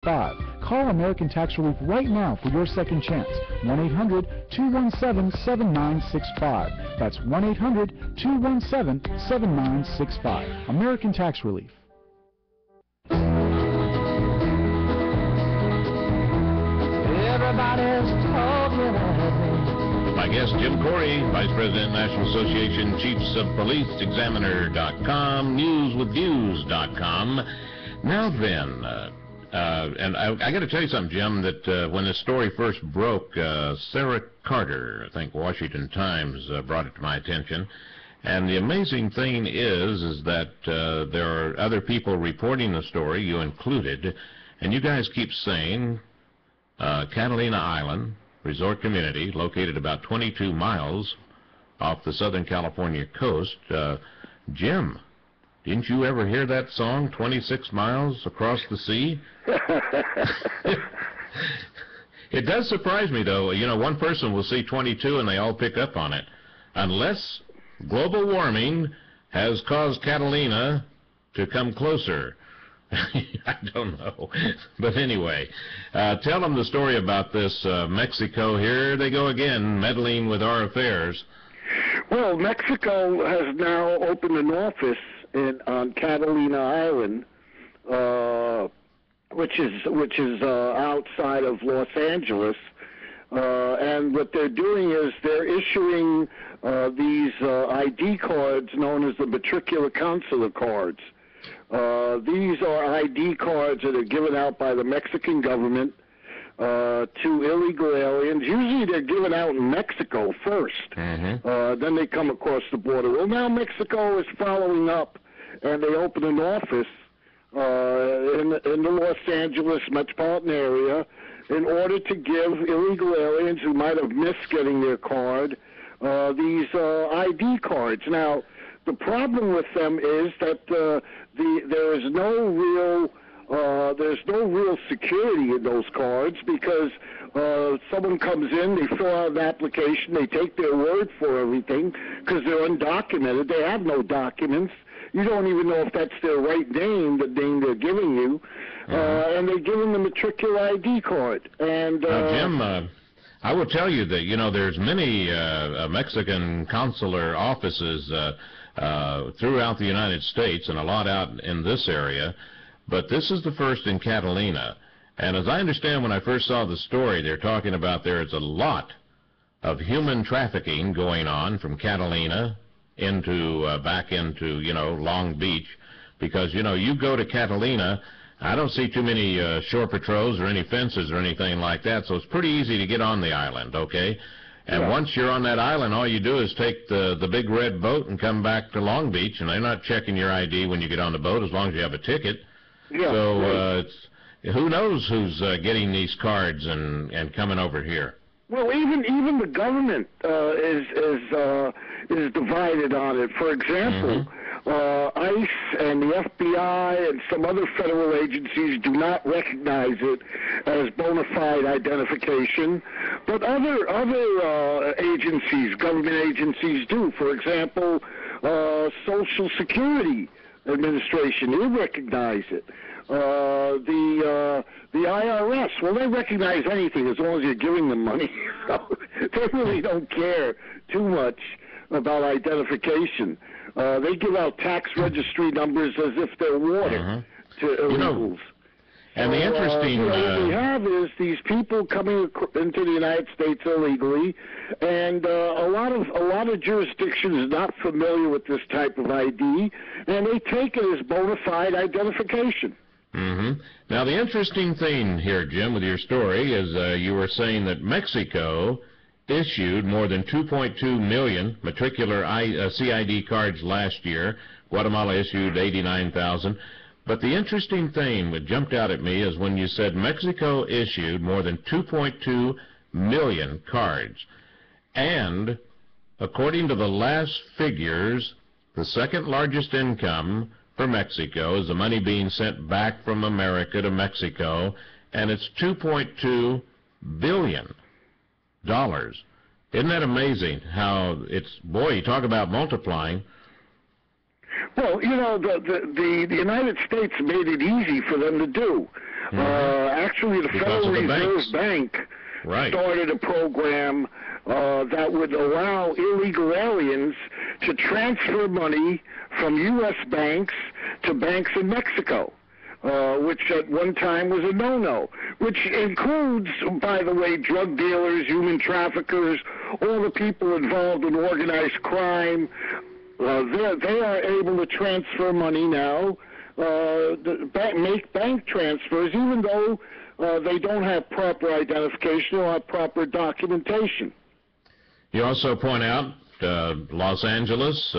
Call American Tax Relief right now for your second chance. 1-800-217-7965. That's 1-800-217-7965. American Tax Relief. Everybody's talking at me. My guest, Jim Kouri, Vice President, National Association, Chiefs of Police, Examiner.com, NewsWithViews.com. Now then, and I got to tell you something, Jim, that when this story first broke, Sarah Carter, I think Washington Times, brought it to my attention. And the amazing thing is that there are other people reporting the story, you included, and you guys keep saying Catalina Island, resort community, located about 22 miles off the Southern California coast. Jim, didn't you ever hear that song, 26 Miles Across the Sea? It does surprise me, though. You know, one person will see 22 and they all pick up on it. Unless global warming has caused Catalina to come closer. I don't know. But anyway, tell them the story about this Mexico. Here they go again, meddling with our affairs. Well, Mexico has now opened an office on Catalina Island, which is outside of Los Angeles, and what they're doing is they're issuing these ID cards known as the matricular consular cards. These are ID cards that are given out by the Mexican government to illegal aliens. Usually they're given out in Mexico first. Then they come across the border. Well, now Mexico is following up, and they open an office in the Los Angeles metropolitan area in order to give illegal aliens who might have missed getting their card these ID cards. Now, the problem with them is that there's no real security in those cards, because someone comes in, they fill out an application, they take their word for everything because they're undocumented. They have no documents. You don't even know if that's their right name, the name they're giving you, and they give them the matricular ID card. And Jim, I will tell you that, you know, there's many Mexican consular offices throughout the United States, and a lot out in this area, but this is the first in Catalina. And as I understand, when I first saw the story, they're talking about there's a lot of human trafficking going on from Catalina into back into, you know, Long Beach, because, you know, you go to Catalina, I don't see too many shore patrols or any fences or anything like that, so it's pretty easy to get on the island, okay? And once you're on that island, all you do is take the big red boat and come back to Long Beach, and they're not checking your ID when you get on the boat as long as you have a ticket. So who knows who's getting these cards and coming over here? Well, even the government is divided on it. For example, ICE and the FBI and some other federal agencies do not recognize it as bona fide identification, but other agencies, government agencies, do. For example, Social Security Administration, they recognize it. The IRS, well, they recognize anything as long as you're giving them money. So they really don't care too much about identification. They give out tax registry numbers as if they're water to illegals. And the interesting... what we have is these people coming into the United States illegally, and a lot of jurisdictions are not familiar with this type of ID, and they take it as bona fide identification. Now, the interesting thing here, Jim, with your story is you were saying that Mexico issued more than 2.2 million matricular CID cards last year. Guatemala issued 89,000. But the interesting thing that jumped out at me is when you said Mexico issued more than 2.2 million cards. And according to the last figures, the second largest income for Mexico is the money being sent back from America to Mexico, and it's $2.2 billion. Isn't that amazing how it's, boy, you talk about multiplying. Well, you know, the United States made it easy for them to do. Actually, the Federal Reserve Bank started a program that would allow illegal aliens to transfer money from U.S. banks to banks in Mexico, which at one time was a no-no, which includes, by the way, drug dealers, human traffickers, all the people involved in organized crime. They are able to transfer money now, make bank transfers, even though they don't have proper identification or have proper documentation. You also point out Los Angeles,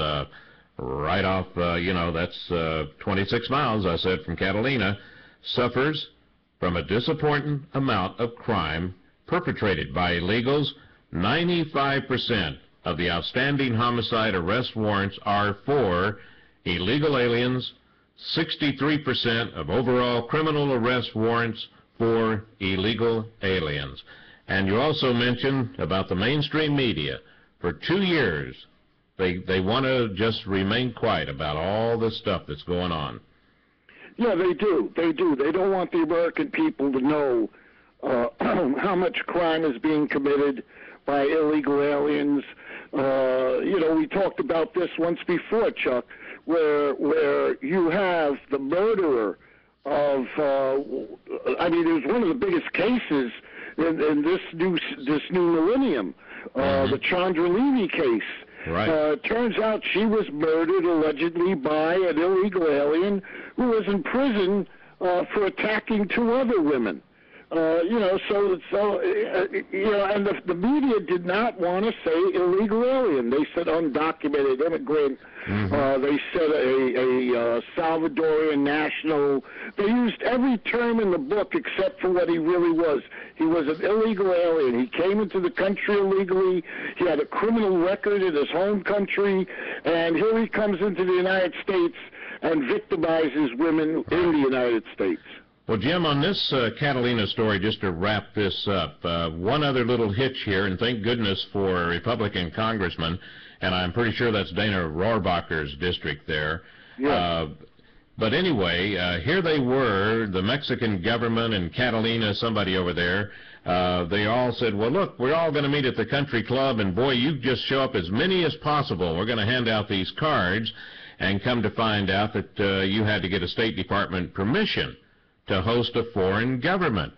right off, that's 26 miles, I said, from Catalina, suffers from a disappointing amount of crime perpetrated by illegals. 95% of the outstanding homicide arrest warrants are for illegal aliens, 63% of overall criminal arrest warrants for illegal aliens. And you also mentioned about the mainstream media. For 2 years, they want to just remain quiet about all this stuff that's going on. Yeah, they do. They do. They don't want the American people to know how much crime is being committed by illegal aliens. We talked about this once before, Chuck, where you have the murderer of, it was one of the biggest cases in this new millennium, the Chandra Levy case. Right. Turns out she was murdered allegedly by an illegal alien who was in prison for attacking 2 other women. And the media did not want to say illegal alien. They said undocumented immigrant. They said a Salvadorian national. They used every term in the book except for what he really was. He was an illegal alien. He came into the country illegally. He had a criminal record in his home country, and here he comes into the United States and victimizes women in the United States. Well, Jim, on this Catalina story, just to wrap this up, one other little hitch here, and thank goodness for a Republican congressman, and I'm pretty sure that's Dana Rohrabacher's district there. Yeah. But anyway, here they were, the Mexican government and Catalina, somebody over there, they all said, well, look, we're all going to meet at the country club, and boy, you just show up as many as possible. We're going to hand out these cards, and come to find out that you had to get a State Department permission to host a foreign government.